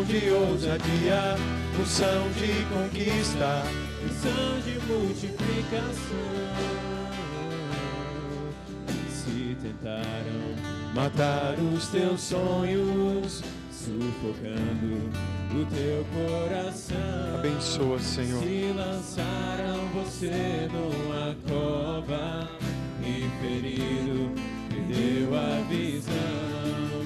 de ousadia, unção de conquista, unção de multiplicação. Se tentaram matar os teus sonhos, sufocando o teu coração, abençoa, Senhor. Se lançaram você numa cova e ferido perdeu a visão.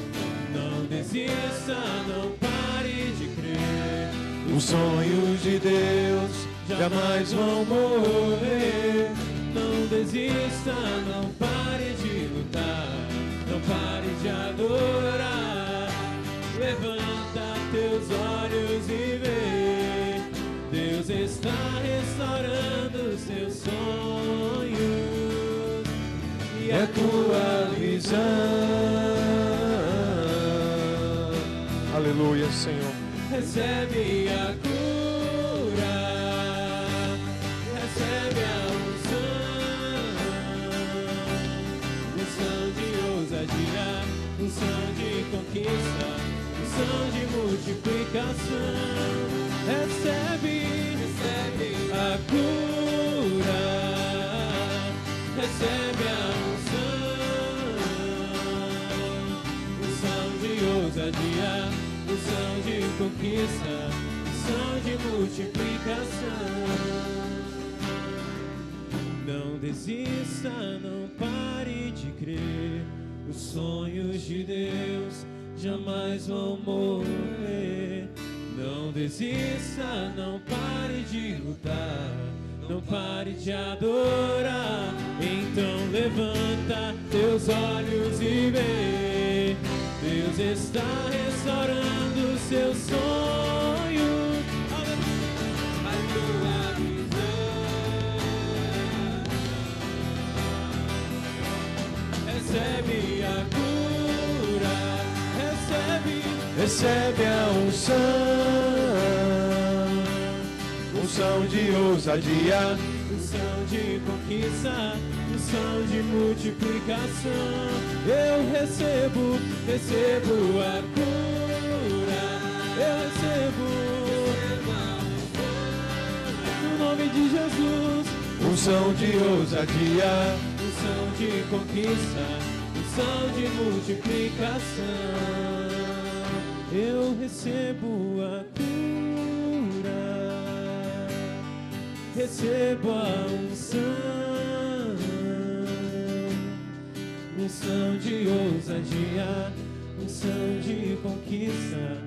Não desista, não pare de crer. Os sonhos de Deus jamais vão morrer. Não desista, não pare de lutar, não pare de adorar. Levanta teus olhos e vê, Deus está restaurando os teus sonhos e É tua visão. Aleluia, Senhor. recebe a cura, recebe a unção de ousadia, unção de conquista, unção de multiplicação. Recebe a cura, recebe a unção de ousadia, unção de conquista, unção de multiplicação. Não desista, não pare de crer. Os sonhos de Deus jamais vão morrer. Não desista, não pare de lutar, não pare de adorar. Então levanta teus olhos e vê, Deus está restaurando os seus sonhos. A tua visão. Recebe a cura, Recebe a unção de ousadia, unção de conquista, unção de multiplicação. Eu recebo a cura, eu recebo no nome de Jesus. unção de ousadia, Unção de conquista, unção de multiplicação. Eu recebo a cura, recebo a unção de ousadia, unção de conquista,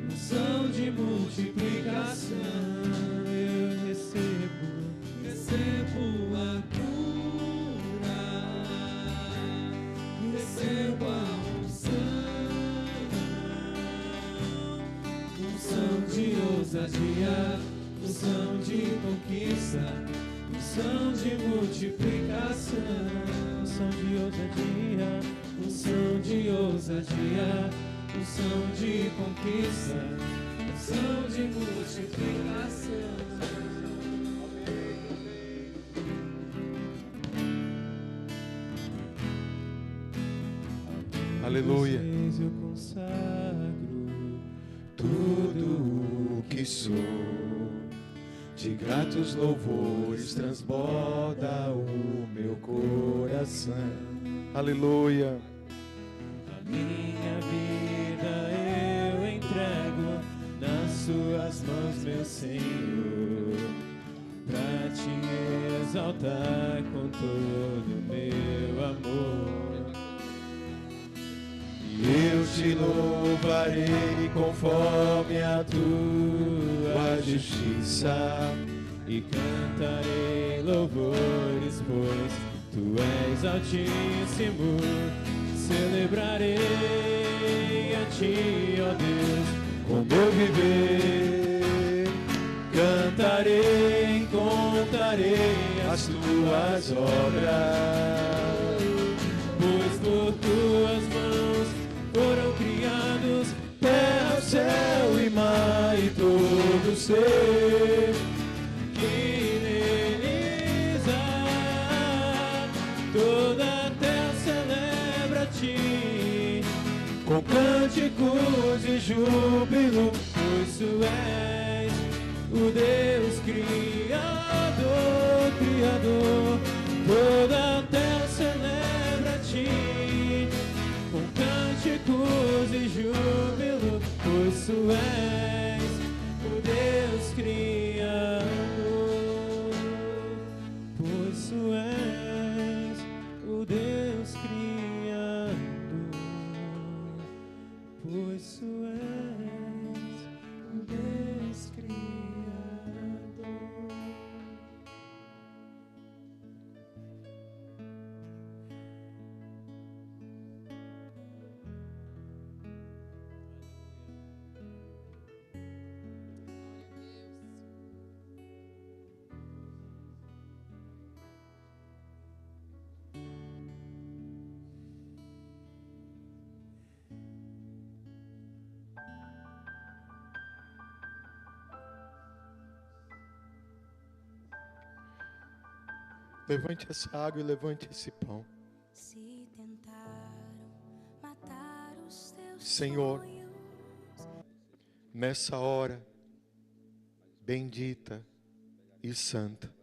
unção de multiplicação. Eu recebo a cura, recebo a unção de ousadia, unção de conquista, unção de multiplicação. Unção de ousadia, unção de ousadia, unção de conquista, unção de multiplicação. aleluia. Vocês eu consagro Tudo o que sou, de gratos louvores transborda o meu coração. Aleluia. a minha vida eu entrego nas suas mãos, meu Senhor. Pra ti exaltar com todo meu amor. Eu te louvarei conforme a tua justiça e cantarei louvores, pois tu és altíssimo. Celebrarei a ti, ó Deus, quando eu viver. cantarei, contarei As tuas obras, pois por tuas mãos foram criados terra, céu e mar e todo ser que neles há. Toda a terra celebra a ti com cânticos de júbilo, pois tu és o Deus Criador, Criador. Toda a terra celebra a ti com cânticos de júbilo, pois tu és o Deus Criador, pois tu és o Deus Criador, pois tu és o Deus Criador. levante essa água e levante esse pão. Se tentaram matar os teus Senhor, sonhos, nessa hora bendita e santa,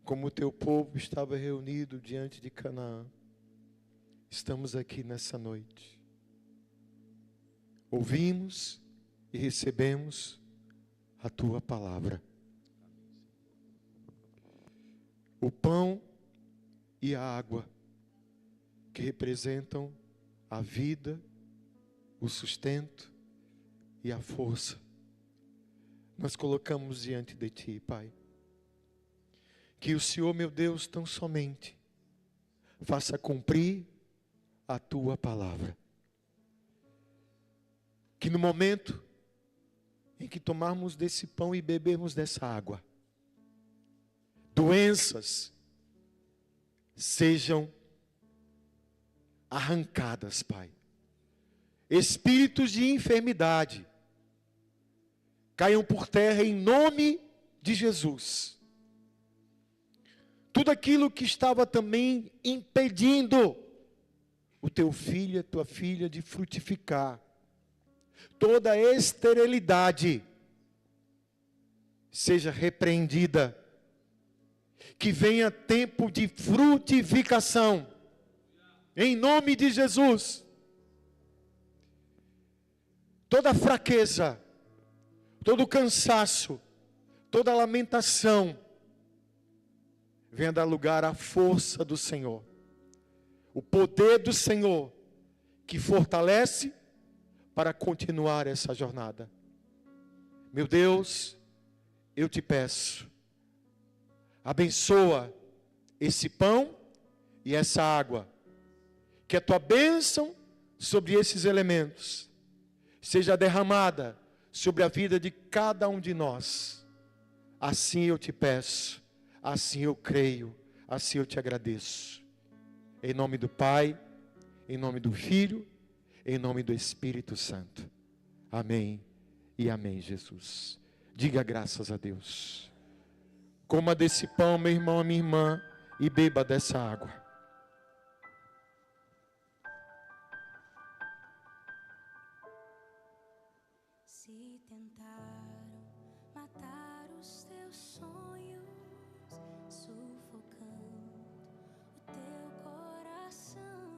como o teu povo estava reunido diante de Canaã, estamos aqui nessa noite. Ouvimos e recebemos a tua palavra. O pão e a água, que representam a vida, o sustento e a força, nós colocamos diante de ti, Pai. Que o Senhor, meu Deus, tão somente faça cumprir a tua palavra. Que no momento em que tomarmos desse pão e bebermos dessa água, doenças sejam arrancadas, Pai. Espíritos de enfermidade caiam por terra em nome de Jesus. Tudo aquilo que estava também impedindo o teu filho e a tua filha de frutificar, toda a esterilidade seja repreendida. Que venha tempo de frutificação, em nome de Jesus. Toda fraqueza, todo cansaço, toda lamentação, venha dar lugar à força do Senhor, o poder do Senhor, que fortalece para continuar essa jornada. Meu Deus, eu te peço, abençoa esse pão e essa água, que a tua bênção sobre esses elementos seja derramada sobre a vida de cada um de nós. Assim eu te peço, assim eu creio, assim eu te agradeço. Em nome do Pai, em nome do Filho, em nome do Espírito Santo. Amém e amém, Jesus. Diga graças a Deus. Coma desse pão, meu irmão, minha irmã, e beba dessa água. se tentaram matar os teus sonhos, sufocando o teu coração,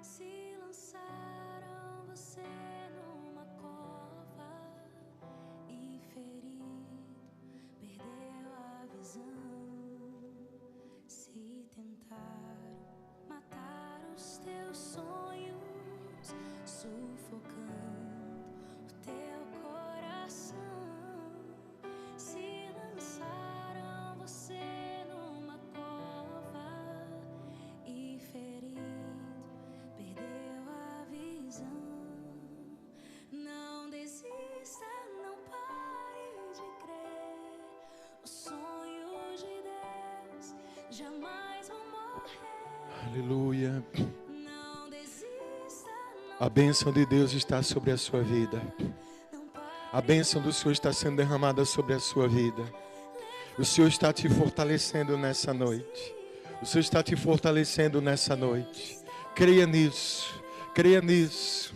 se lançaram você numa cova e ferido perdeu a visão. Aleluia. Não desista, A bênção de Deus está sobre a sua vida. não pare. A bênção do Senhor está sendo derramada sobre a sua vida. O Senhor está te fortalecendo nessa noite. O Senhor está te fortalecendo nessa noite. Creia nisso. Creia nisso.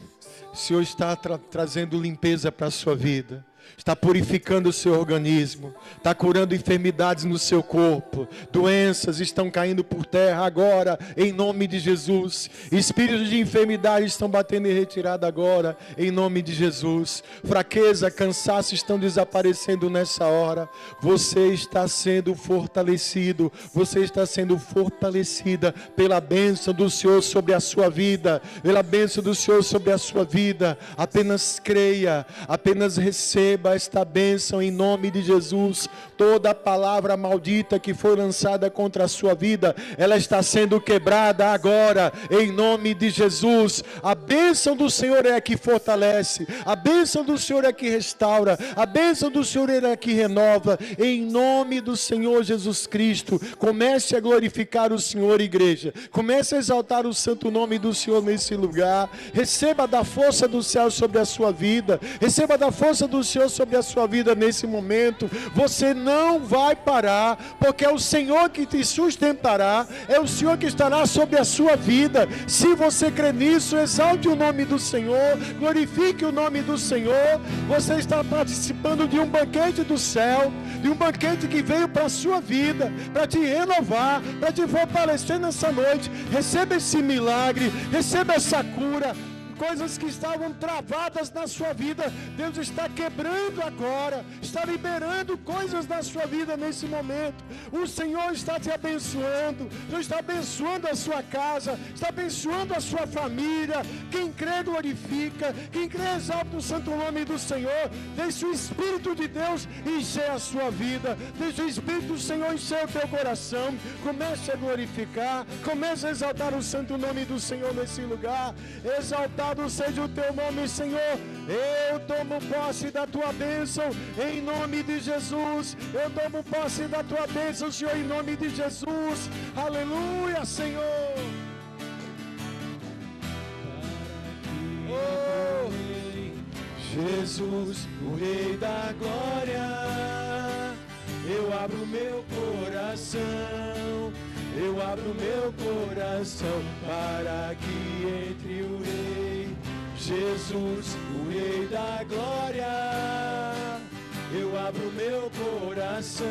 O Senhor está trazendo limpeza para a sua vida. Está purificando o seu organismo. Está curando enfermidades no seu corpo. Doenças estão caindo por terra agora, em nome de Jesus. Espíritos de enfermidade estão batendo em retirada agora, em nome de Jesus. Fraqueza, cansaço estão desaparecendo nessa hora. Você está sendo fortalecido. Você está sendo fortalecida pela bênção do Senhor sobre a sua vida. Pela bênção do Senhor sobre a sua vida. Apenas creia, apenas receba esta bênção em nome de Jesus. Toda palavra maldita que foi lançada contra a sua vida, ela está sendo quebrada agora, em nome de Jesus. A bênção do Senhor é a que fortalece, a bênção do Senhor é a que restaura, a bênção do Senhor é a que renova, em nome do Senhor Jesus Cristo. Comece a glorificar o Senhor, igreja. Comece a exaltar o santo nome do Senhor nesse lugar. Receba da força do céu sobre a sua vida, receba da força do Senhor sobre a sua vida nesse momento. Você não vai parar, porque é o Senhor que te sustentará, é o Senhor que estará sobre a sua vida. Se você crê nisso, exalte o nome do Senhor, glorifique o nome do Senhor. Você está participando de um banquete do céu, de um banquete que veio para a sua vida, para te renovar, para te fortalecer nessa noite. Receba esse milagre, receba essa cura. Coisas que estavam travadas na sua vida, Deus está quebrando agora, está liberando coisas na sua vida nesse momento. O Senhor está te abençoando, Deus está abençoando a sua casa, está abençoando a sua família. Quem crê glorifica, quem crê exalta o santo nome do Senhor. Deixe o Espírito de Deus encher a sua vida, deixe o Espírito do Senhor encher o teu coração. Comece a glorificar, comece a exaltar o santo nome do Senhor nesse lugar. Exaltar seja o teu nome, Senhor. Eu tomo posse da tua bênção em nome de Jesus. Eu tomo posse da tua bênção, Senhor, em nome de Jesus. Aleluia, Senhor. Oh, Jesus, o Rei da Glória, eu abro meu coração. Eu abro meu coração para que entre o Rei, Jesus, o Rei da Glória. Eu abro meu coração,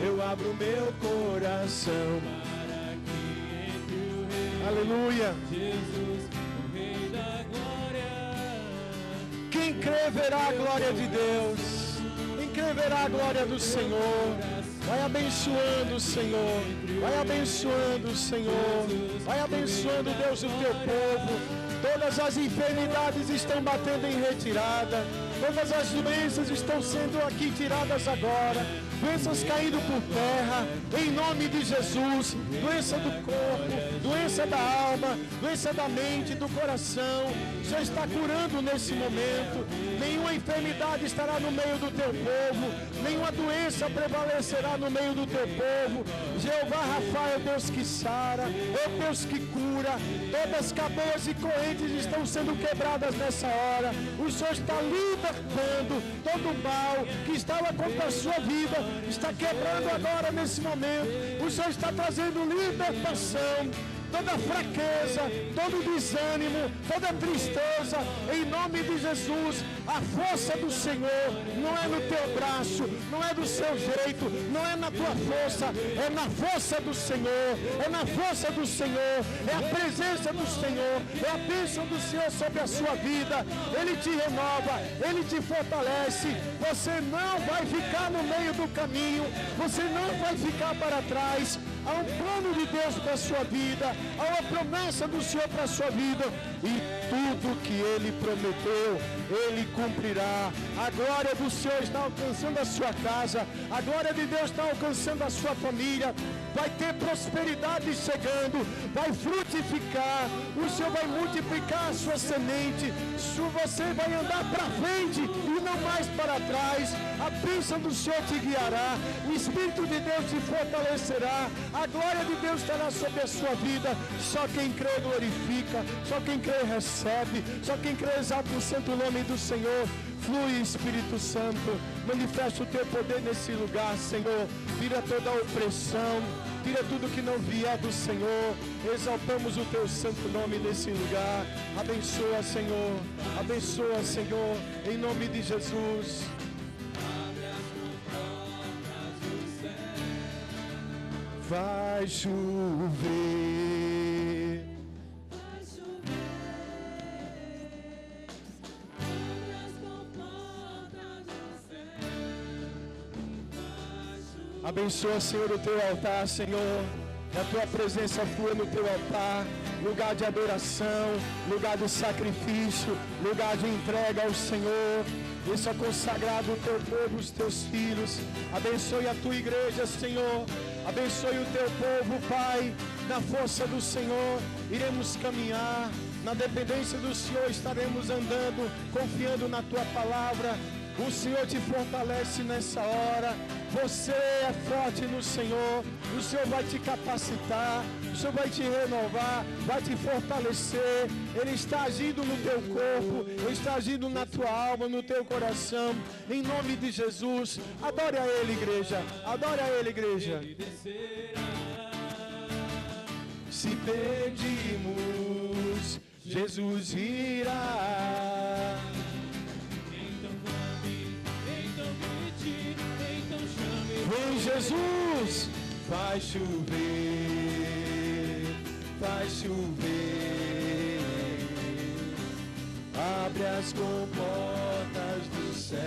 eu abro meu coração para que entre o Rei, aleluia, Jesus, o Rei da Glória. Quem crê verá a glória de Deus, quem crê verá a glória do Senhor. Vai abençoando o Senhor, vai abençoando o Senhor, vai abençoando, Deus, o teu povo. Todas as enfermidades estão batendo em retirada, todas as doenças estão sendo aqui tiradas agora, doenças caindo por terra, em nome de Jesus. Doença do corpo, doença da alma, doença da mente, do coração, já está curando nesse momento. Nenhuma enfermidade estará no meio do teu povo, nenhuma doença prevalecerá no meio do teu povo. Jeová Rafa é o Deus que sara, é o Deus que cura. Todas as cadeias e correntes estão sendo quebradas nessa hora. O Senhor está libertando todo o mal que estava contra a sua vida, está quebrando agora nesse momento. O Senhor está trazendo libertação. Toda fraqueza, todo desânimo, toda tristeza, em nome de Jesus. A força do Senhor não é no teu braço, não é do seu jeito, não é na tua força, é na força do Senhor, é na força do Senhor, é a presença do Senhor, é a bênção do Senhor sobre a sua vida. Ele te renova, Ele te fortalece. Você não vai ficar no meio do caminho, você não vai ficar para trás. Há um plano de Deus para a sua vida, há uma promessa do Senhor para a sua vida, e tudo que Ele prometeu, Ele cumprirá. A glória do Senhor está alcançando a sua casa, a glória de Deus está alcançando a sua família. Vai ter prosperidade chegando, vai frutificar, o Senhor vai multiplicar a sua semente, você vai andar para frente e não mais para trás. A bênção do Senhor te guiará, o Espírito de Deus te fortalecerá, A glória de Deus estará sobre a sua vida. Só quem crê glorifica, só quem crê recebe, só quem crê exalta o santo nome do Senhor. Flui, Espírito Santo, manifesta o teu poder nesse lugar, Senhor. Tira toda a opressão, tira tudo que não vier do Senhor. Exaltamos o teu santo nome nesse lugar. Abençoa, Senhor. Abençoa, Senhor, em nome de Jesus. Vai chover. Abençoa, Senhor, o teu altar, Senhor. Que a tua presença flua no teu altar. Lugar de adoração, lugar de sacrifício, lugar de entrega ao Senhor. Deixa consagrado o teu povo, os teus filhos. Abençoe a tua igreja, Senhor. Abençoe o teu povo, Pai. Na força do Senhor, iremos caminhar. Na dependência do Senhor, estaremos andando, confiando na tua palavra. O Senhor te fortalece nessa hora. Você é forte no Senhor. O Senhor vai te capacitar. O Senhor vai te renovar, vai te fortalecer. Ele está agindo no teu corpo. Ele está agindo na tua alma, no teu coração. Em nome de Jesus. Adore a Ele, igreja. Adore a Ele, igreja. Se pedimos, Jesus irá. Vem, Jesus, vai chover, vai chover. Abre as comportas do céu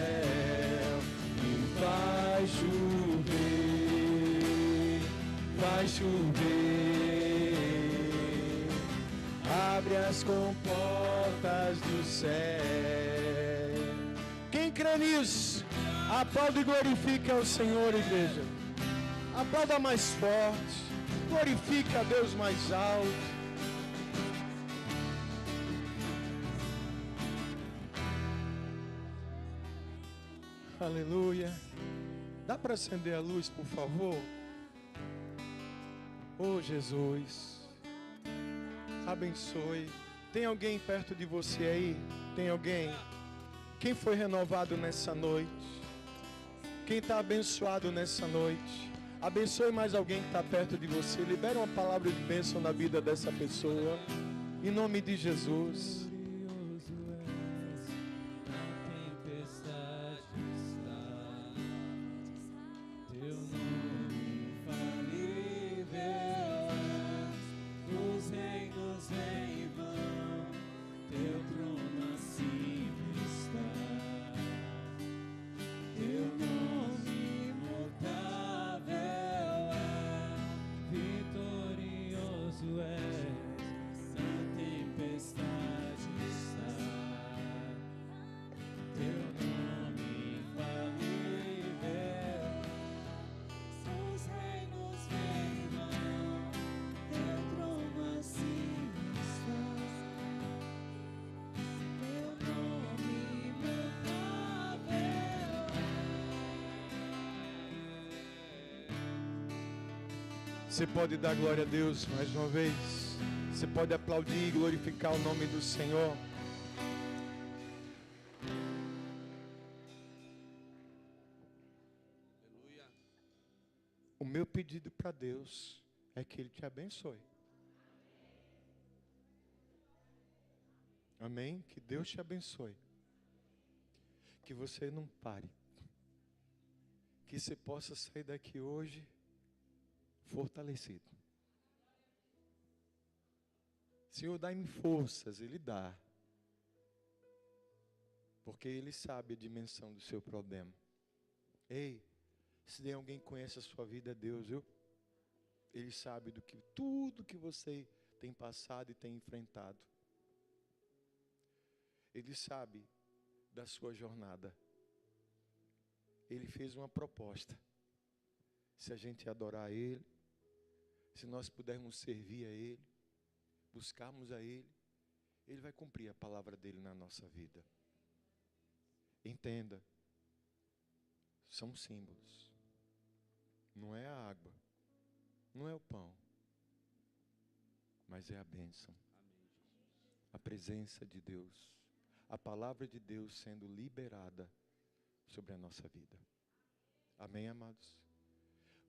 e vai chover, vai chover. Abre as comportas do céu. Quem crê nisso? Aplauda e glorifica o Senhor, igreja. Aplauda mais forte. Glorifica a Deus mais alto. Aleluia. Dá para acender a luz, por favor? Oh, Jesus. Abençoe. Tem alguém perto de você aí? Tem alguém? Quem foi renovado nessa noite? Quem está abençoado nessa noite? Abençoe mais alguém que está perto de você. Libere uma palavra de bênção na vida dessa pessoa. Em nome de Jesus. Você pode dar glória a Deus mais uma vez. Você pode aplaudir e glorificar o nome do Senhor. Aleluia. O meu pedido para Deus é que Ele te abençoe. Amém? Que Deus te abençoe. Que você não pare. Que você possa sair daqui hoje fortalecido. Senhor, dá-me forças. Ele dá. Porque Ele sabe a dimensão do seu problema. Ei, se tem alguém que conhece a sua vida, é Deus, viu? Ele sabe do que tudo que você tem passado e tem enfrentado. Ele sabe da sua jornada. Ele fez uma proposta. Se a gente adorar a Ele, se nós pudermos servir a Ele, buscarmos a Ele, Ele vai cumprir a palavra dEle na nossa vida. Entenda, são símbolos. Não é a água, não é o pão, mas é a bênção. A presença de Deus, a palavra de Deus sendo liberada sobre a nossa vida. Amém, amados?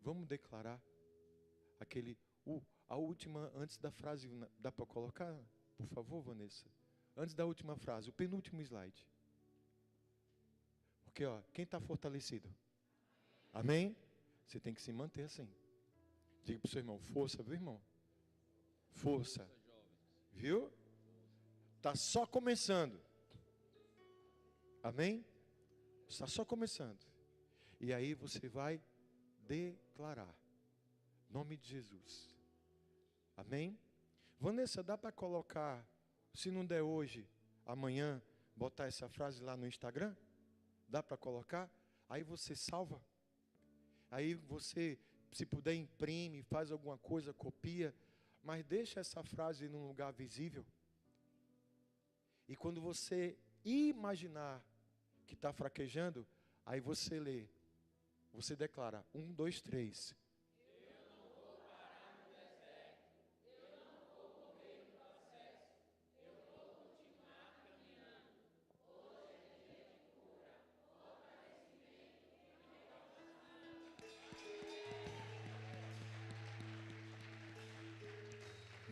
Vamos declarar a última, antes da frase, dá para colocar, por favor, Vanessa? Antes da última frase, o penúltimo slide. Porque, quem está fortalecido? Amém? Você tem que se manter assim. Diga para o seu irmão, força, viu, irmão? Força. Viu? Está só começando. Amém? Está só começando. E aí você vai declarar. Nome de Jesus. Amém? Vanessa, dá para colocar, se não der hoje, amanhã, botar essa frase lá no Instagram? Dá para colocar? Aí você salva. Aí você, se puder, imprime, faz alguma coisa, copia. Mas deixa essa frase num lugar visível. E quando você imaginar que está fraquejando, aí você lê. Você declara, 1, 2, 3.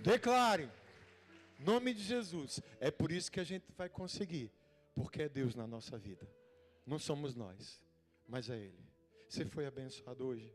Declare, nome de Jesus. É por isso que a gente vai conseguir, porque é Deus na nossa vida. Não somos nós, mas é Ele. Você foi abençoado hoje?